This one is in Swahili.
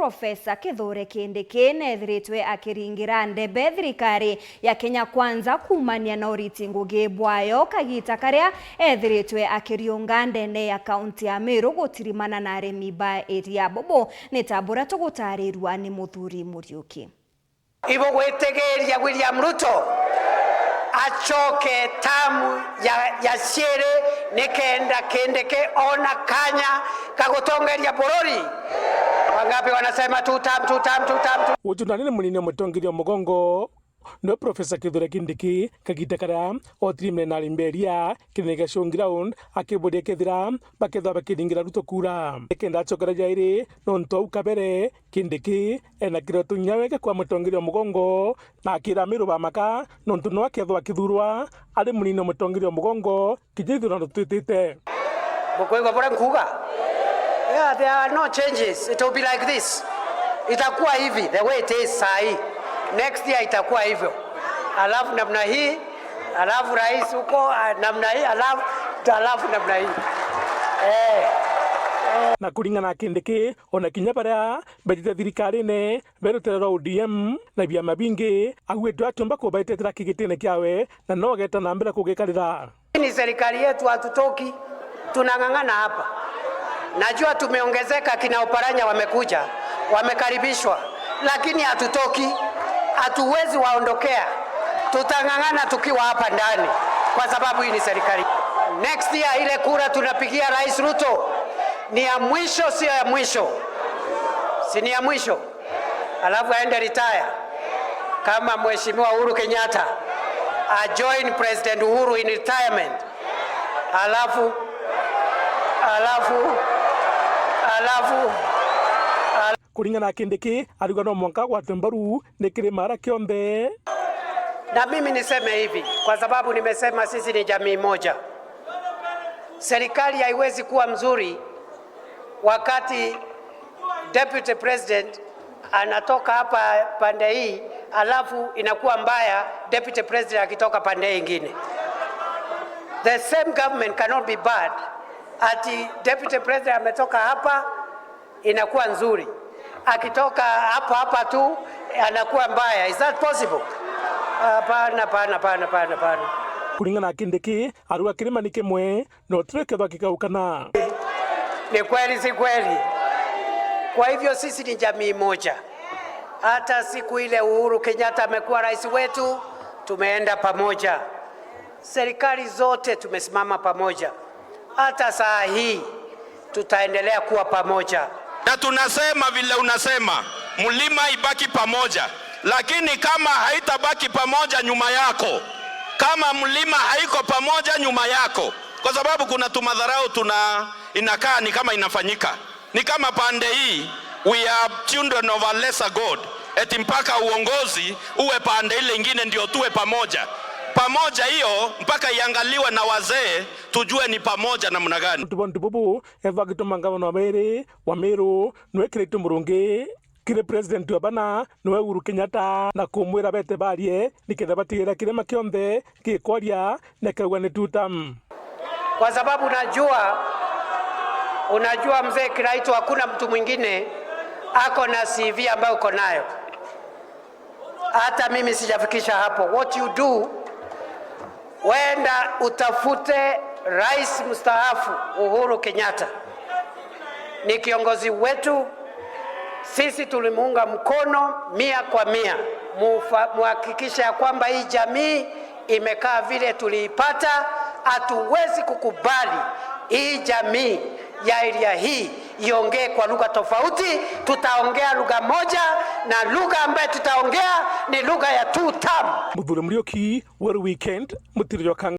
Profesa Kithure Kindiki nethiritwe akiringira ndebe thirikari ya Kenya Kwanza kumania na uriti ngugi bwayo kagita karia ethiritwe akiriunga ndene ya kaunti ya Meru gutirimana na arimi ba area bobo nitambura tugutarirwa ni Muthuri Muriuki. Ibo gwetegeria William Ruto achoke tamu ya shere nikenda Kindiki ona kanya kagotongeria borori. Wangapi wanasema tutam. Ujundanine munini mutongirio mugongo no Profesa Kithure Kindiki kagita karia otirimne na limberia kinega show ground akibode kethira bakethwa bakiringira Ruto kura kenda chokera jairi nonto ukabere Kindiki ena kirotu nyaweke kwa mutongirio mugongo na kira miru bamaka nonto no akethwa kithurwa ari munini mutongirio mugongo kijithura rutitite bokwego bora nkuga. Yeah, there are no changes. It will be like this. Itakuwa hivi the way it is sahi. Next year itakuwa hivyo. Alafu namna hii, alafu rais huko namna hii, alafu namna hii. Na kuringana na Kindiki ona kinya baria betete thirikari ne berutera ODM na biama bingi agwetwa atumba ko betetera kigitene kiawe na no geta na mbere kugikarira. Ni serikali yetu hatutoki, tunang'ang'ana hapa. Najua tumeongezeka, kina Oparanya wamekuja, wamekaribishwa, lakini hatutoki, hatuwezi waondokea. Tutang'ang'ana tukiwa hapa ndani kwa sababu hii ni serikali. Next year ile kura tunapigia Rais Ruto ni ya mwisho, sio ya mwisho. Si ni ya mwisho. Alafu aende retire kama Mheshimiwa Uhuru Kenyatta join President Uhuru in retirement. Alafu kuringana na Kindiki arigwa no mwanka gwa tembaru nikiri mara kionde. Na mimi niseme hivi kwa sababu nimesema sisi ni jamii moja. Serikali haiwezi kuwa mzuri wakati Deputy President anatoka hapa pande hii alafu inakuwa mbaya Deputy President akitoka pande nyingine. The same government cannot be bad. Ati Deputy President ametoka hapa inakuwa nzuri, akitoka hapa tu anakuwa mbaya. Is that possible? Hapana. Kuringana na Kindiki arua kirima ni kimwe no turekethwa kikaukana. Ni kweli si kweli? Kwa hivyo sisi ni jamii moja. Hata siku ile Uhuru Kenyatta amekuwa rais wetu tumeenda pamoja. Serikali zote tumesimama pamoja. Hata saa hii tutaendelea kuwa pamoja. Na tunasema vile unasema mlima ibaki pamoja, lakini kama haitabaki pamoja nyuma yako, kama mlima haiko pamoja nyuma yako, kwa sababu kuna tumadharau inakaa ni kama inafanyika. Ni kama pande hii we are children of a lesser God. Eti mpaka uongozi uwe pande ile ingine ndio tuwe pamoja. Pamoja hiyo mpaka iangaliwe na wazee tujue ni pamoja namna gani. Tububu eva gitumanga wa Meru nwe kiretu murungi kire president wa bana nwe Uhuru Kenyatta na kumwira bete barie nikenda batira kirema kionde gikwaria na kagwa ni tutam. Kwa sababu unajua mzee Kiraitu hakuna mtu mwingine ako na CV ambayo uko nayo. Hata mimi sijafikisha hapo. What you do, wenda utafute rais mstaafu Uhuru Kenyatta. Ni kiongozi wetu, sisi tulimuunga mkono 100%. Muhakikisha ya kwamba hii jamii imekaa vile tuliipata. Hatuwezi kukubali hii jamii ya area hii iongee kwa lugha tofauti. Tutaongea lugha moja, na lugha ambayo tutaongea ni lugha ya two term. Muthuri Muriuki, Weekend, Mutirio Kanga.